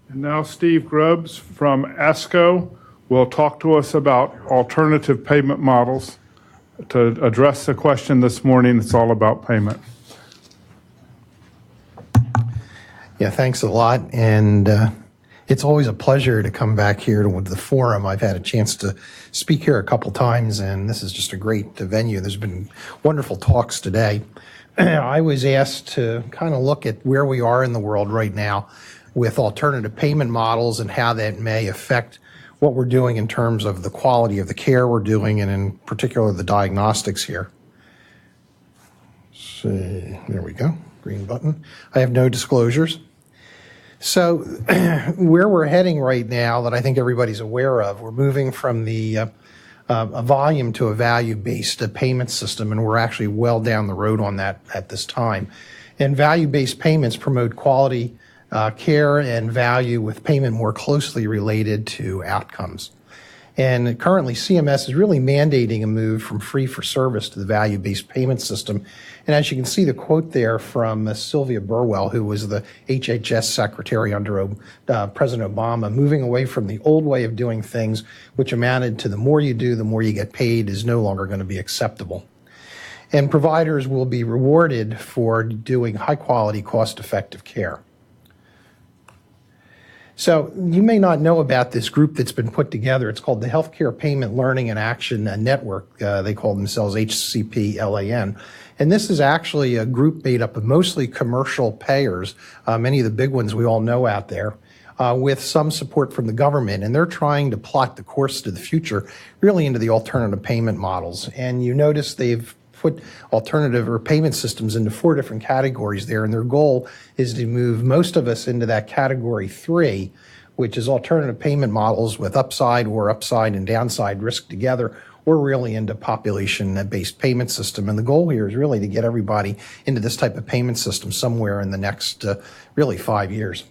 And now Steve Grubbs from ASCO will talk to us about alternative payment models. To address the question this morning, it's all about payment. Yeah, thanks a lot. And it's always a pleasure to come back here to the forum. I've had a chance to speak here a couple times, and this is just a great venue. There's been wonderful talks today. I was asked to kind of look at where we are in the world right now with alternative payment models and how that may affect what we're doing in terms of the quality of the care we're doing, and in particular the diagnostics here. So, there we go, green button. I have no disclosures. So where we're heading right now that I think everybody's aware of, we're moving from the a volume to a value-based payment system, and we're actually well down the road on that at this time. And value-based payments promote quality care and value, with payment more closely related to outcomes. And currently, CMS is really mandating a move from fee-for-service to the value-based payment system. And as you can see, the quote there from Sylvia Burwell, who was the HHS secretary under President Obama, moving away from the old way of doing things, which amounted to the more you do, the more you get paid, is no longer going to be acceptable. And providers will be rewarded for doing high-quality, cost-effective care. So you may not know about this group that's been put together. It's called the Healthcare Payment Learning and Action Network. They call themselves HCPLAN. And this is actually a group made up of mostly commercial payers, many of the big ones we all know out there, with some support from the government. And they're trying to plot the course to the future, really into the alternative payment models. And you notice they've put alternative or payment systems into 4 different categories there, and their goal is to move most of us into that category 3, which is alternative payment models with upside and downside risk together, or really into population-based payment system. And the goal here is really to get everybody into this type of payment system somewhere in the next really 5 years.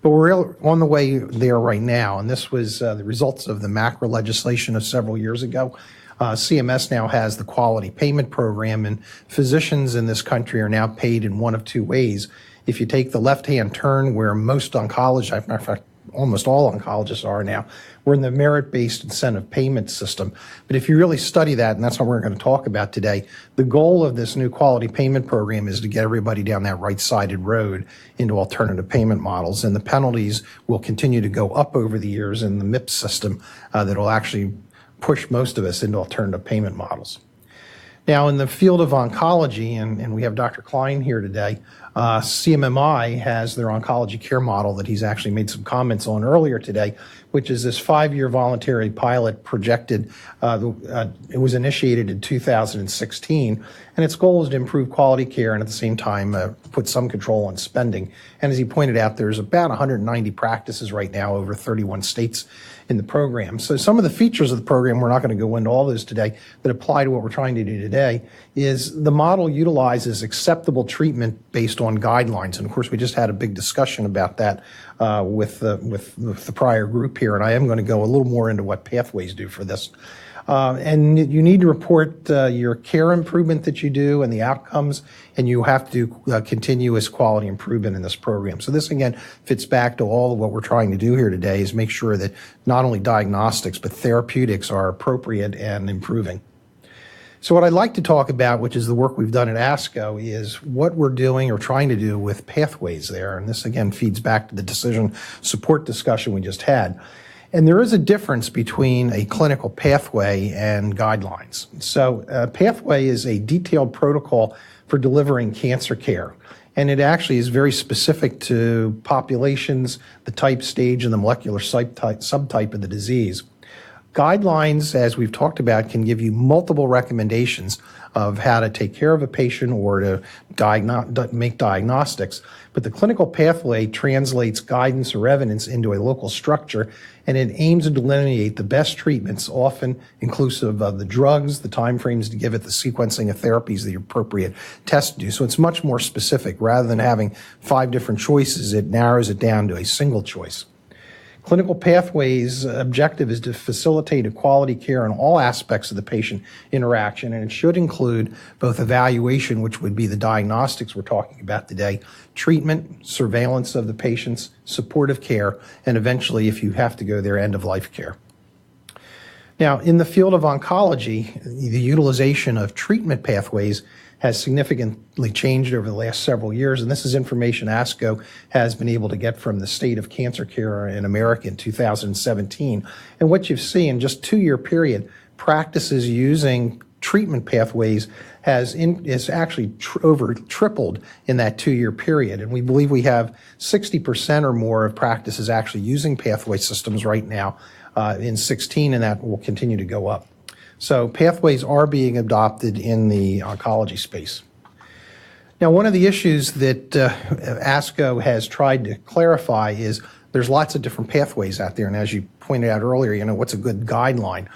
But we're on the way there right now, and this was the results of the macro legislation of several years ago. CMS now has the quality payment program, and physicians in this country are now paid in one of 2 ways. If you take the left-hand turn, where most oncologists, in fact, almost all oncologists are now, we're in the merit-based incentive payment system. But if you really study that, and that's what we're going to talk about today, the goal of this new quality payment program is to get everybody down that right-sided road into alternative payment models. And the penalties will continue to go up over the years in the MIPS system that will actually push most of us into alternative payment models. Now, in the field of oncology, and we have Dr. Klein here today, CMMI has their oncology care model that he's actually made some comments on earlier today, which is this 5-year voluntary pilot projected. It was initiated in 2016, and its goal is to improve quality care and at the same time put some control on spending. And as he pointed out, there's about 190 practices right now over 31 states in the program. So some of the features of the program, we're not going to go into all those today, that apply to what we're trying to do today, is the model utilizes acceptable treatment based on guidelines. And of course, we just had a big discussion about that with the prior group here, and I am going to go a little more into what pathways do for this. And you need to report your care improvement that you do and the outcomes, and you have to do continuous quality improvement in this program. So this, again, fits back to all of what we're trying to do here today, is make sure that not only diagnostics but therapeutics are appropriate and improving. So what I'd like to talk about, which is the work we've done at ASCO, is what we're doing or trying to do with pathways there. And this, again, feeds back to the decision support discussion we just had. And there is a difference between a clinical pathway and guidelines. So a pathway is a detailed protocol for delivering cancer care. And it actually is very specific to populations, the type, stage, and the molecular subtype of the disease. Guidelines, as we've talked about, can give you multiple recommendations of how to take care of a patient or to make diagnostics. But the clinical pathway translates guidance or evidence into a local structure, and it aims to delineate the best treatments, often inclusive of the drugs, the timeframes to give it, the sequencing of therapies, the appropriate tests to do. So it's much more specific. Rather than having 5 different choices, it narrows it down to a single choice. Clinical Pathways' objective is to facilitate a quality care in all aspects of the patient interaction, and it should include both evaluation, which would be the diagnostics we're talking about today, treatment, surveillance of the patients, supportive care, and eventually, if you have to go there, end-of-life care. Now, in the field of oncology, the utilization of treatment pathways has significantly changed over the last several years, and this is information ASCO has been able to get from the State of Cancer Care in America in 2017. And what you see in just a 2-year period, practices using treatment pathways is actually over tripled in that 2-year period. And we believe we have 60% or more of practices actually using pathway systems right now in 16, and that will continue to go up. So pathways are being adopted in the oncology space. Now, one of the issues that ASCO has tried to clarify is there's lots of different pathways out there, and as you pointed out earlier, what's a good guideline?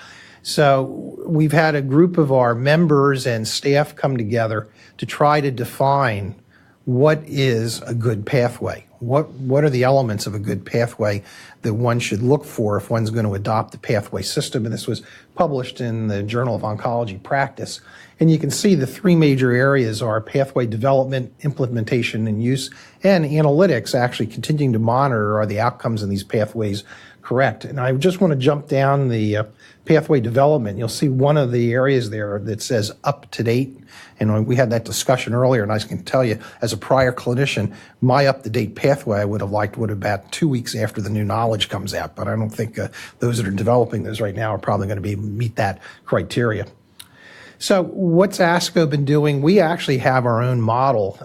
So we've had a group of our members and staff come together to try to define what is a good pathway. What are the elements of a good pathway that one should look for if one's going to adopt the pathway system? And this was published in the Journal of Oncology Practice. And you can see the 3 major areas are pathway development, implementation, and use, and analytics actually continuing to monitor are the outcomes in these pathways correct. And I just want to jump down the pathway development. You'll see one of the areas there that says up to date. And we had that discussion earlier, and I can tell you, as a prior clinician, my up-to-date pathway I would have liked would have been about 2 weeks after the new knowledge comes out. But I don't think those that are developing those right now are probably going to meet that criteria. So what's ASCO been doing? We actually have our own model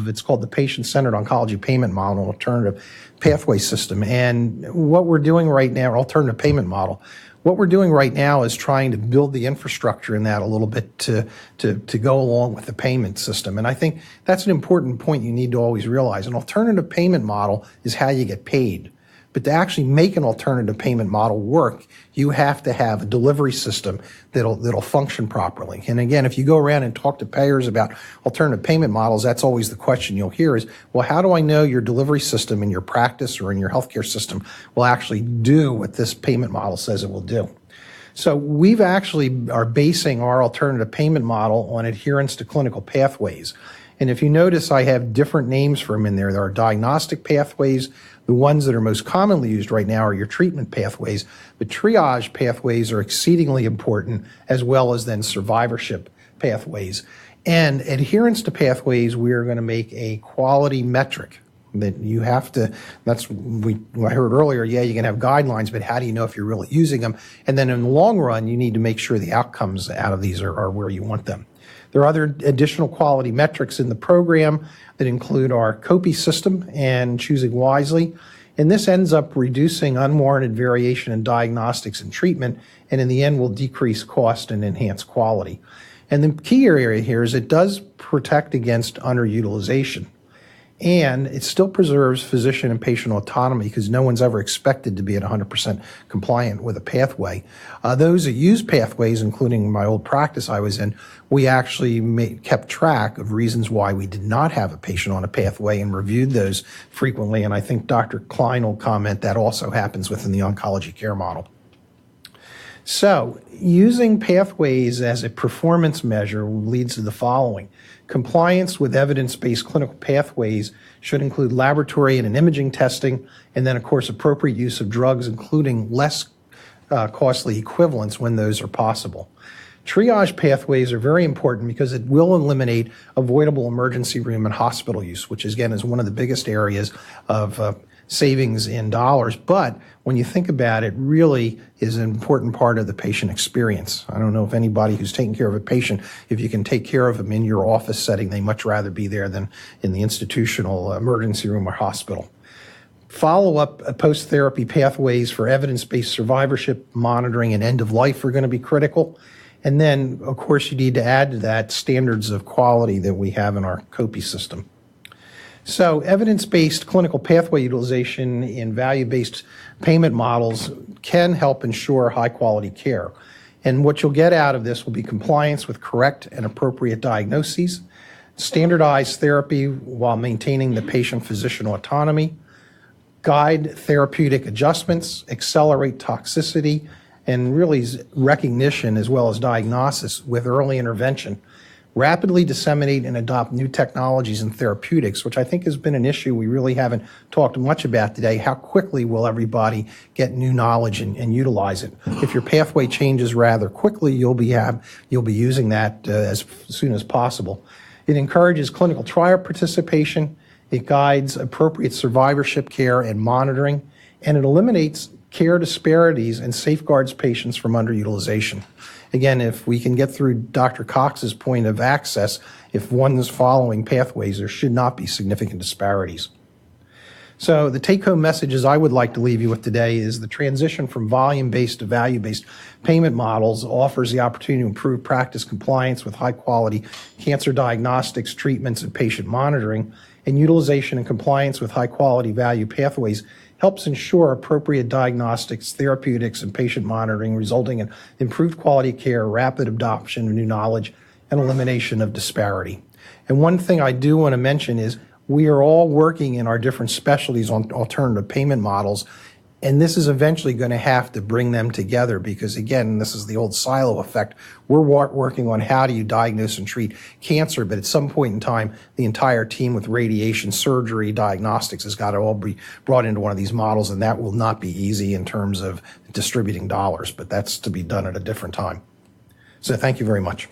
it's called the Patient-Centered Oncology Payment Model, Alternative Pathway System. And what we're doing right now, Alternative Payment Model, what we're doing right now is trying to build the infrastructure in that a little bit to go along with the payment system. And I think that's an important point you need to always realize. An alternative payment model is how you get paid. But to actually make an alternative payment model work, you have to have a delivery system that'll function properly. And again, if you go around and talk to payers about alternative payment models, that's always the question you'll hear is, well, how do I know your delivery system in your practice or in your healthcare system will actually do what this payment model says it will do? So we've actually are basing our alternative payment model on adherence to clinical pathways. And if you notice, I have different names for them in there. There are diagnostic pathways. The ones that are most commonly used right now are your treatment pathways, but triage pathways are exceedingly important, as well as then survivorship pathways. And adherence to pathways, we are going to make a quality metric that you have to, I heard earlier, yeah, you can have guidelines, but how do you know if you're really using them? And then in the long run, you need to make sure the outcomes out of these are where you want them. There are other additional quality metrics in the program that include our COPI system and choosing wisely. And this ends up reducing unwarranted variation in diagnostics and treatment, and in the end will decrease cost and enhance quality. And the key area here is it does protect against underutilization. And it still preserves physician and patient autonomy because no one's ever expected to be at 100% compliant with a pathway. Those that use pathways, including my old practice I was in, we actually kept track of reasons why we did not have a patient on a pathway and reviewed those frequently. And I think Dr. Klein will comment that also happens within the oncology care model. So using pathways as a performance measure leads to the following. Compliance with evidence-based clinical pathways should include laboratory and imaging testing, and then, of course, appropriate use of drugs, including less costly equivalents when those are possible. Triage pathways are very important because it will eliminate avoidable emergency room and hospital use, which, again, is one of the biggest areas of savings in dollars. But when you think about it, really is an important part of the patient experience. I don't know if anybody who's taking care of a patient, if you can take care of them in your office setting, they much rather be there than in the institutional emergency room or hospital. Follow-up post-therapy pathways for evidence-based survivorship monitoring and end of life are going to be critical. And then, of course, you need to add to that standards of quality that we have in our COPI system. So evidence-based clinical pathway utilization in value-based payment models can help ensure high-quality care. And what you'll get out of this will be compliance with correct and appropriate diagnoses, standardized therapy while maintaining the patient-physician autonomy, guide therapeutic adjustments, accelerate toxicity, and really recognition as well as diagnosis with early intervention, rapidly disseminate and adopt new technologies and therapeutics, which I think has been an issue we really haven't talked much about today. How quickly will everybody get new knowledge and utilize it? If your pathway changes rather quickly, you'll be using that as soon as possible. It encourages clinical trial participation. It guides appropriate survivorship care and monitoring, and it eliminates care disparities and safeguards patients from underutilization. Again, if we can get through Dr. Cox's point of access, if one is following pathways, there should not be significant disparities. So the take-home messages I would like to leave you with today is the transition from volume-based to value-based payment models offers the opportunity to improve practice compliance with high-quality cancer diagnostics, treatments, and patient monitoring, and utilization and compliance with high-quality value pathways helps ensure appropriate diagnostics, therapeutics, and patient monitoring, resulting in improved quality care, rapid adoption of new knowledge, and elimination of disparity. And one thing I do want to mention is we are all working in our different specialties on alternative payment models, and this is eventually going to have to bring them together because, again, this is the old silo effect. We're working on how do you diagnose and treat cancer, but at some point in time, the entire team with radiation, surgery, diagnostics has got to all be brought into one of these models, and that will not be easy in terms of distributing dollars, but that's to be done at a different time. So thank you very much.